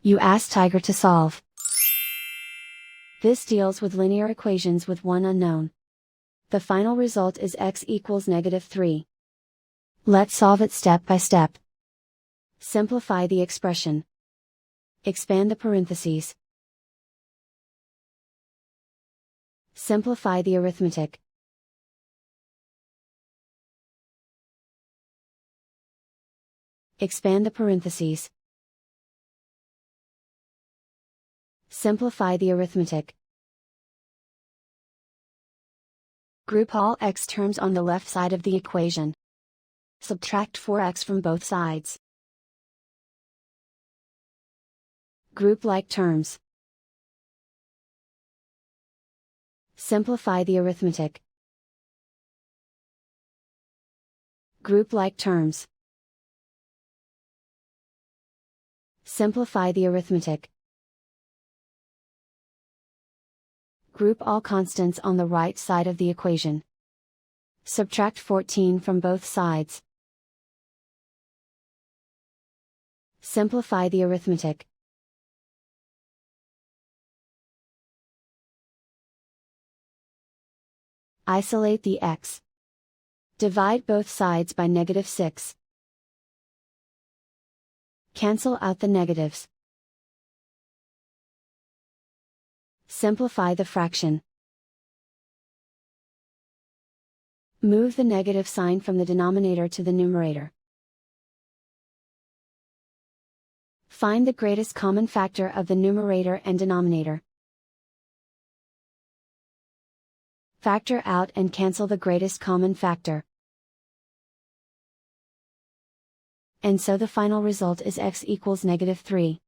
You ask Tiger to solve. This deals with linear equations with one unknown. The final result is x equals -3. Let's solve it step by step. Simplify the expression. Expand the parentheses. Simplify the arithmetic. Expand the parentheses. Simplify the arithmetic. Group all x terms on the left side of the equation. Subtract 4x from both sides. Group like terms. Simplify the arithmetic. Group like terms. Simplify the arithmetic. Group all constants on the right side of the equation. Subtract 14 from both sides. Simplify the arithmetic. Isolate the x. Divide both sides by -6. Cancel out the negatives. Simplify the fraction. Move the negative sign from the denominator to the numerator. Find the greatest common factor of the numerator and denominator. Factor out and cancel the greatest common factor. And so the final result is x equals -3.